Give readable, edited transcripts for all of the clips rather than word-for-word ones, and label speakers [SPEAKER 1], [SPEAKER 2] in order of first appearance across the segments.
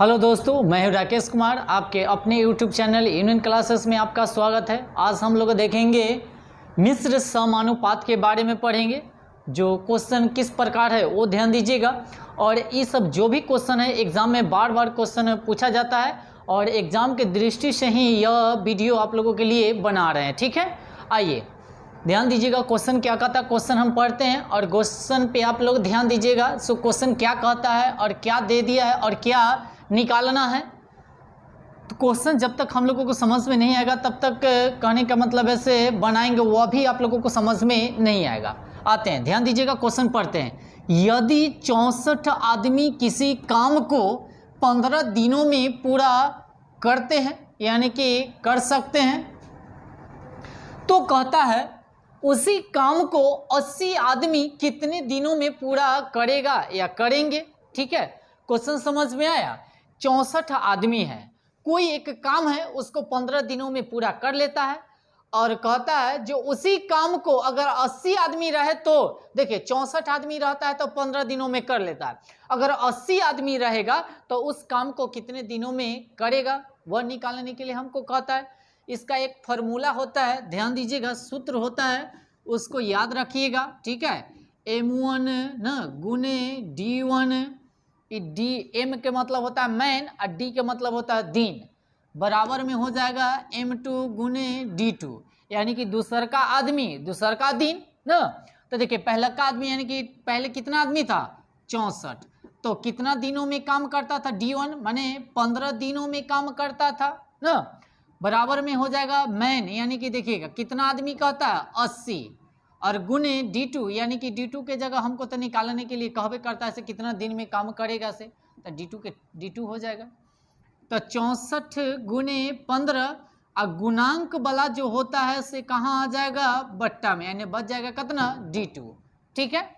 [SPEAKER 1] Hello दोस्तों, मैं हूं राकेश कुमार। आपके अपने यूट्यूब चैनल यूनियन क्लासेस में आपका स्वागत है। आज हम लोग देखेंगे मिश्र समानुपात के बारे में पढ़ेंगे। जो क्वेश्चन किस प्रकार है वो ध्यान दीजिएगा। और ये सब जो भी क्वेश्चन है एग्जाम में बार बार क्वेश्चन पूछा जाता है और एग्जाम के दृष्टि से ही यह वीडियो आप लोगों के लिए बना रहे हैं। ठीक है, आइए ध्यान दीजिएगा क्वेश्चन क्या कहता है। क्वेश्चन हम पढ़ते हैं और क्वेश्चन पे आप लोग ध्यान दीजिएगा। सो क्वेश्चन क्या कहता है और क्या दे दिया है और क्या निकालना है। तो क्वेश्चन जब तक हम लोगों को समझ में नहीं आएगा तब तक कहने का मतलब ऐसे बनाएंगे वह भी आप लोगों को समझ में नहीं आएगा। आते हैं, ध्यान दीजिएगा, क्वेश्चन पढ़ते हैं। यदि 64 आदमी किसी काम को 15 दिनों में पूरा करते हैं, यानी कि कर सकते हैं, तो कहता है उसी काम को 80 आदमी कितने दिनों में पूरा करेगा या करेंगे। ठीक है, क्वेश्चन समझ में आया। 64 आदमी है, कोई एक काम है उसको 15 दिनों में पूरा कर लेता है और कहता है जो उसी काम को अगर 80 आदमी रहे तो देखिए 64 आदमी रहता है तो 15 दिनों में कर लेता है। अगर 80 आदमी रहेगा तो उस काम को कितने दिनों में करेगा वह निकालने के लिए हमको कहता है। इसका एक फॉर्मूला होता है, ध्यान दीजिएगा, सूत्र होता है, उसको याद रखिएगा। ठीक है, M1 न गुने D1, डी एम के मतलब होता है मैन और डी के मतलब होता है दिन, बराबर में हो जाएगा M2 गुने D2, यानी कि दूसर का आदमी दूसर का दिन ना। तो देखिए पहला का आदमी यानी कि पहले कितना आदमी था 64, तो कितना दिनों में काम करता था D1 माने 15 दिनों में काम करता था ना, बराबर में हो जाएगा मैन यानी कि देखिएगा कितना आदमी कहता है 80 और गुने D2 यानी कि D2 के जगह हमको तो निकालने के लिए कहवे करता है से कितना दिन में काम करेगा से, तो D2 हो जाएगा। तो 64 गुने 15 और गुणांक वाला जो होता है से कहाँ आ जाएगा बट्टा में, यानी बच जाएगा कितना D2। ठीक है,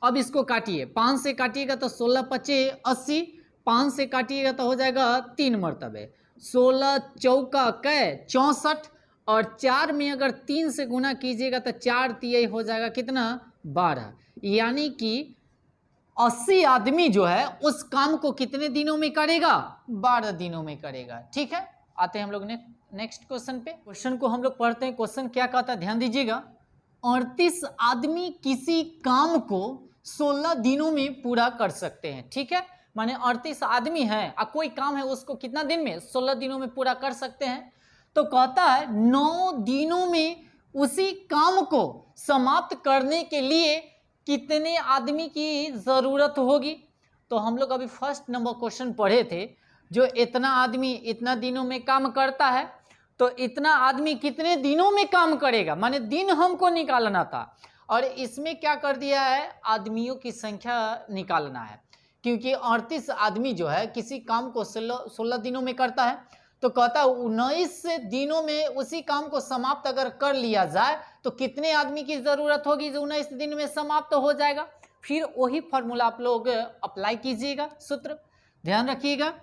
[SPEAKER 1] अब इसको काटिए, 5 से काटिएगा तो 16 पचे 80, 5 से काटिएगा तो हो जाएगा 3 मरतबे, 16 चौका कै 64 और 4 में अगर 3 से गुना कीजिएगा तो 4 तिहाई हो जाएगा कितना 12, यानी कि 80 आदमी जो है उस काम को कितने दिनों में करेगा 12 दिनों में करेगा। ठीक है, आते हैं हम लोग नेक्स्ट क्वेश्चन पे। क्वेश्चन को हम लोग पढ़ते हैं। क्वेश्चन क्या कहता है ध्यान दीजिएगा। 38 आदमी किसी काम को 16 दिनों में पूरा कर सकते हैं। ठीक है, माने 38 आदमी हैं और कोई काम है उसको कितना दिन में 16 दिनों में पूरा कर सकते हैं। तो कहता है 9 दिनों में उसी काम को समाप्त करने के लिए कितने आदमी की जरूरत होगी। तो हम लोग अभी फर्स्ट नंबर क्वेश्चन पढ़े थे, जो इतना आदमी इतना दिनों में काम करता है, तो इतना आदमी कितने दिनों में काम करेगा, माने दिन हमको निकालना था और इसमें क्या कर दिया है आदमियों की संख्या निकालना है, क्योंकि 38 आदमी जो है किसी काम को 16 दिनों में करता है, तो कहता है 19 दिनों में उसी काम को समाप्त अगर कर लिया जाए तो कितने आदमी की जरूरत होगी जो 19 दिन में समाप्त हो जाएगा। फिर वही फॉर्मूला आप लोग अप्लाई कीजिएगा, सूत्र ध्यान रखिएगा,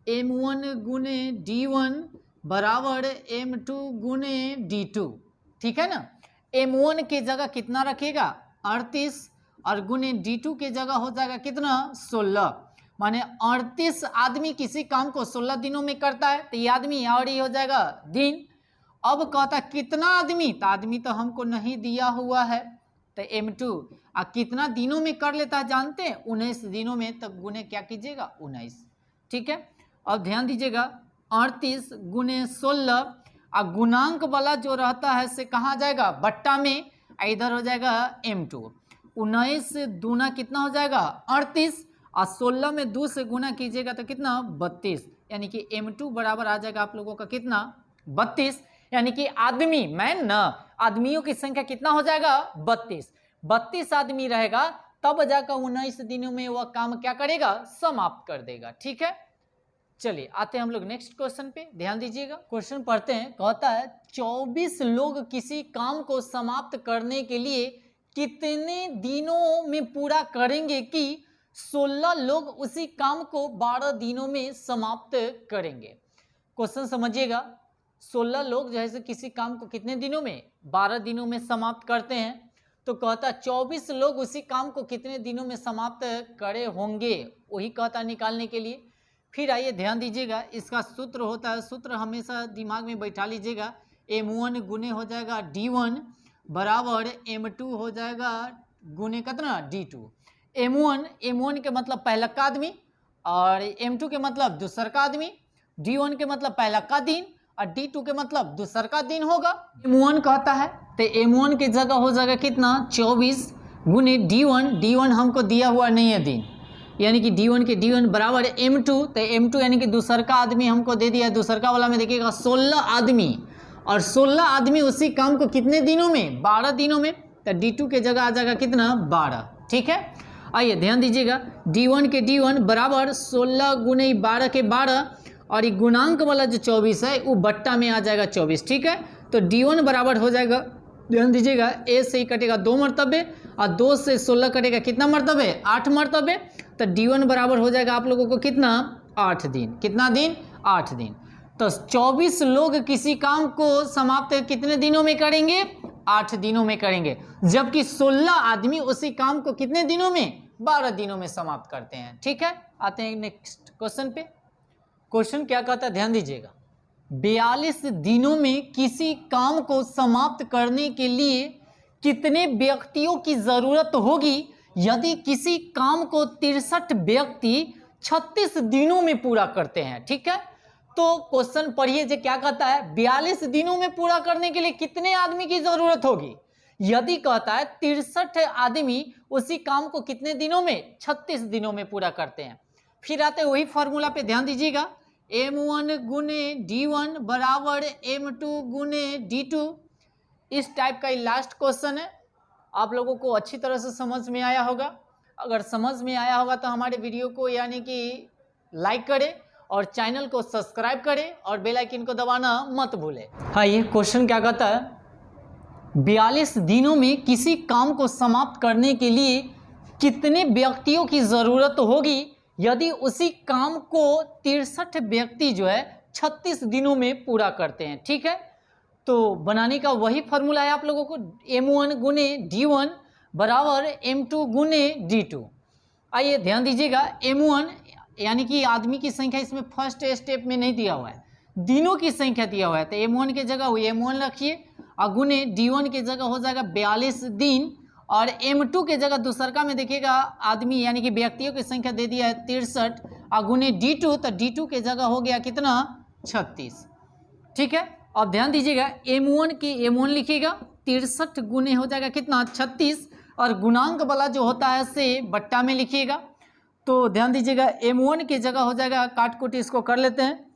[SPEAKER 1] M1 गुने D1 बराबर M2 गुने D2। ठीक है ना, M1 के जगह कितना रखिएगा 38 और गुने D2 के जगह हो जाएगा कितना 16, माने 38 आदमी किसी काम को 16 दिनों में करता है, तो ये आदमी और ही हो जाएगा दिन। अब कहता कितना आदमी, तो आदमी तो हमको नहीं दिया हुआ है, तो M2 कितना दिनों में कर लेता है जानते हैं 19 दिनों में, तब गुने क्या कीजिएगा 19। ठीक है, अब ध्यान दीजिएगा 38 गुने 16 और गुणांक वाला जो रहता है से कहाँ जाएगा बट्टा में, इधर हो जाएगा M2, 19 दूना कितना हो जाएगा 38 और 16 में 2 से गुना कीजिएगा तो कितना 32, यानी कि M2 बराबर आ जाएगा आप लोगों का कितना 32, यानी कि आदमी मैन ना आदमियों की संख्या कितना हो जाएगा 32 आदमी रहेगा तब जाकर 19 दिनों में वह काम क्या करेगा समाप्त कर देगा। ठीक है, चलिए आते हैं हम लोग नेक्स्ट क्वेश्चन पे, ध्यान दीजिएगा। क्वेश्चन पढ़ते हैं, कहता है 24 लोग किसी काम को समाप्त करने के लिए कितने दिनों में पूरा करेंगे कि 16 लोग उसी काम को 12 दिनों में समाप्त करेंगे। क्वेश्चन समझिएगा, 16 लोग जैसे किसी काम को कितने दिनों में 12 दिनों में समाप्त करते हैं, तो कहता 24 लोग उसी काम को कितने दिनों में समाप्त करे होंगे, वही कहता निकालने के लिए। फिर आइए ध्यान दीजिएगा, इसका सूत्र होता है, सूत्र हमेशा दिमाग में बैठा लीजिएगा, m1 गुने हो जाएगा d1 बराबर m2 हो जाएगा गुने कितना d2। m1 के मतलब पहला का आदमी और m2 के मतलब दूसर का आदमी, d1 के मतलब पहला का दिन और d2 के मतलब दूसर का दिन होगा। m1 कहता है तो m1 की जगह हो जाएगा कितना 24 गुने d1 हमको दिया हुआ नहीं है दिन, यानी कि d1 के d1 बराबर m2, तो m2 यानी कि दूसर का आदमी हमको दे दिया, दूसर का वाला में देखिएगा 16 आदमी और 16 आदमी उसी काम को कितने दिनों में 12 दिनों में, तो d2 के जगह आ जाएगा कितना 12। ठीक है, आइए ध्यान दीजिएगा, d1 के d1 बराबर 16 गुने 12 के 12 और ये गुणांक वाला जो 24 है वो बट्टा में आ जाएगा 24। ठीक है, तो d1 बराबर हो जाएगा, ध्यान दीजिएगा, a से ही कटेगा 2 मरतबे और 2 से 16 कटेगा कितना मरतबे 8 मरतबे, तो d1 बराबर हो जाएगा आप लोगों को कितना 8 दिन। कितना दिन 8 दिन। तो 24 लोग किसी काम को समाप्त कितने दिनों में करेंगे 8 दिनों में करेंगे, जबकि 16 आदमी उसी काम को कितने दिनों में 12 दिनों में समाप्त करते हैं। ठीक है, आते हैं नेक्स्ट क्वेश्चन पे। क्वेश्चन क्या कहता है, ध्यान दीजिएगा, 42 दिनों में किसी काम को समाप्त करने के लिए कितने व्यक्तियों की जरूरत होगी यदि किसी काम को 63 व्यक्ति 36 दिनों में पूरा करते हैं। ठीक है, तो क्वेश्चन पढ़िए जो क्या कहता है, 42 दिनों में पूरा करने के लिए कितने आदमी की जरूरत होगी, यदि कहता है 63 आदमी उसी काम को कितने दिनों में 36 दिनों में पूरा करते हैं। फिर आते वही फॉर्मूला पे, ध्यान दीजिएगा, m1 गुने d1 बराबर m2 गुने d2। इस टाइप का लास्ट क्वेश्चन है, आप लोगों को अच्छी तरह से समझ में आया होगा। अगर समझ में आया होगा तो हमारे वीडियो को यानी कि लाइक करें और चैनल को सब्सक्राइब करें और बेल आइकन को दबाना मत भूलें। हाँ, ये क्वेश्चन क्या कहता है, 42 दिनों में किसी काम को समाप्त करने के लिए कितने व्यक्तियों की ज़रूरत होगी यदि उसी काम को 63 व्यक्ति जो है 36 दिनों में पूरा करते हैं। ठीक है, तो बनाने का वही फॉर्मूला है आप लोगों को, m1 गुने d1 बराबर m2 गुने d2। आइए ध्यान दीजिएगा, m1 यानी कि आदमी की संख्या इसमें फर्स्ट स्टेप में नहीं दिया हुआ है, दिनों की संख्या दिया हुआ है, तो m1 की जगह m1 रखिए और गुने d1 की जगह हो जाएगा 42 दिन और m2 के जगह दूसरका में देखिएगा आदमी यानी कि व्यक्तियों की संख्या दे दिया है 63 और गुने d2, तो d2 के जगह हो गया कितना 36। ठीक है, अब ध्यान दीजिएगा, m1 की m1 लिखिएगा, 63 गुने हो जाएगा कितना 36 और गुणांक वाला जो होता है से बट्टा में लिखिएगा। तो ध्यान दीजिएगा, m1 की जगह हो जाएगा, काट कुट इसको कर लेते हैं,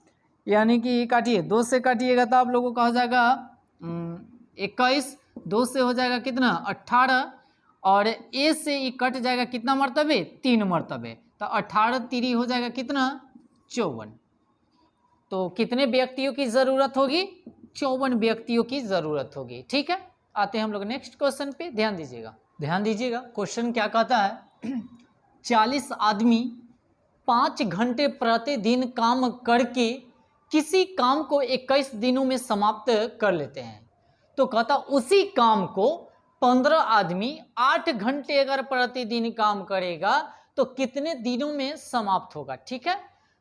[SPEAKER 1] यानी कि काटिए 2 से काटिएगा तो आप लोगों का हो जाएगा 21, 2 से हो जाएगा कितना 18 और a से ये कट जाएगा कितना मरतबे 3 मरतबे, तो 18 3 हो जाएगा कितना 54। तो कितने व्यक्तियों की ज़रूरत होगी 54 व्यक्तियों की ज़रूरत होगी। ठीक है, आते हैं हम लोग नेक्स्ट क्वेश्चन पे, ध्यान दीजिएगा, क्वेश्चन क्या कहता है, 40 आदमी 5 घंटे प्रतिदिन काम करके किसी काम को 21 दिनों में समाप्त कर लेते हैं। तो कहता उसी काम को 15 आदमी 8 घंटे अगर प्रतिदिन काम करेगा तो कितने दिनों में समाप्त होगा। ठीक है,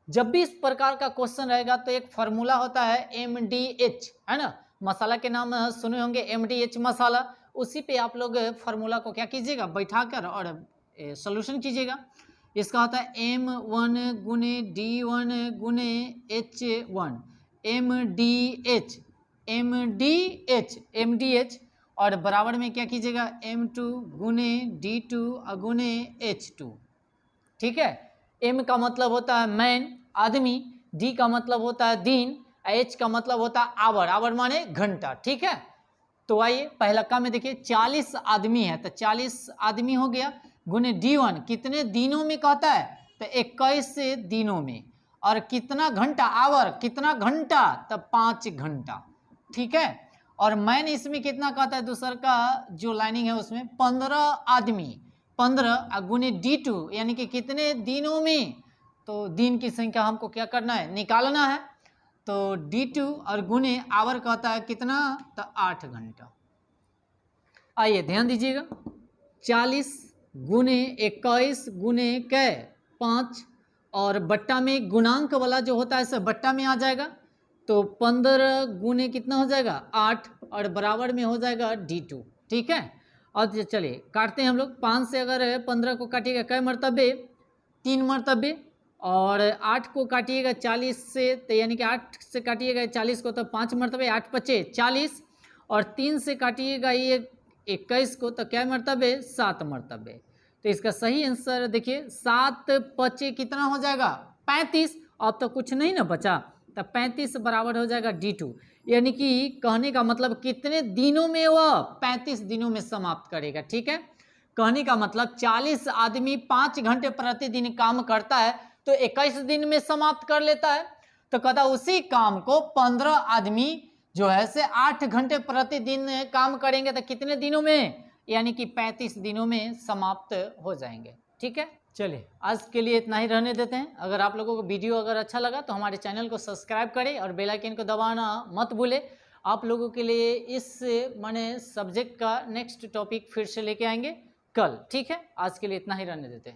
[SPEAKER 1] जब भी इस प्रकार का क्वेश्चन रहेगा तो एक फार्मूला होता है MDH, है ना, मसाला के नाम सुने होंगे MDH मसाला, उसी पे आप लोग फार्मूला को क्या कीजिएगा बैठाकर और सॉल्यूशन कीजिएगा। इसका होता है m1 गुने d1 गुने h1 MDH और बराबर में क्या कीजिएगा m2 गुने d2 गुने h2। ठीक है, m का मतलब होता है मैन आदमी, d का मतलब होता है दिन, h का मतलब होता है आवर, आवर माने घंटा। ठीक है, तो आइए पहला काम में देखिए 40 आदमी है तो 40 आदमी हो गया गुने d1 कितने दिनों में कहता है तो 21 दिनों में, और कितना घंटा आवर कितना घंटा तो 5 घंटा। ठीक है, और मैंने इसमें कितना कहता है दूसर का जो लाइनिंग है उसमें 15 आदमी 15 गुने d2 यानी कि कितने दिनों में, तो दिन की संख्या हमको क्या करना है निकालना है, तो d2 और गुने आवर कहता है कितना तो 8 घंटा। आइए ध्यान दीजिएगा, 40 गुने 21 गुने कै 5 और बट्टा में गुणांक वाला जो होता है सब बट्टा में आ जाएगा। तो 15 गुने कितना हो जाएगा 8 और बराबर में हो जाएगा D2। ठीक है, अब चलिए काटते हैं हम लोग। 5 से अगर 15 को काटिएगा कै मरतबे 3 मरतबे, और 8 को काटिएगा 40 से, तो यानी कि 8 से काटिएगा 40 को तो 5 मरतबे, 8 पचे 40, और 3 से काटिएगा ये 21 को तो क्या मरतबे 7 मरतबे। तो इसका सही आंसर देखिए 7 पचे कितना हो जाएगा 35। अब तो कुछ नहीं ना बचा, तो 35 बराबर हो जाएगा D2। यानी कि कहने का मतलब कितने दिनों में वह 35 दिनों में समाप्त करेगा। ठीक है, कहने का मतलब 40 आदमी 5 घंटे प्रतिदिन काम करता है तो 21 दिन में समाप्त कर लेता है। तो कहता उसी काम को 15 आदमी जो है से 8 घंटे प्रतिदिन काम करेंगे तो कितने दिनों में, यानी कि 35 दिनों में समाप्त हो जाएंगे। ठीक है, चलिए आज के लिए इतना ही रहने देते हैं। अगर आप लोगों को वीडियो अगर अच्छा लगा तो हमारे चैनल को सब्सक्राइब करें और बेल आइकन को दबाना मत भूलें। आप लोगों के लिए इस माने सब्जेक्ट का नेक्स्ट टॉपिक फिर से लेके आएंगे कल। ठीक है, आज के लिए इतना ही रहने देते हैं।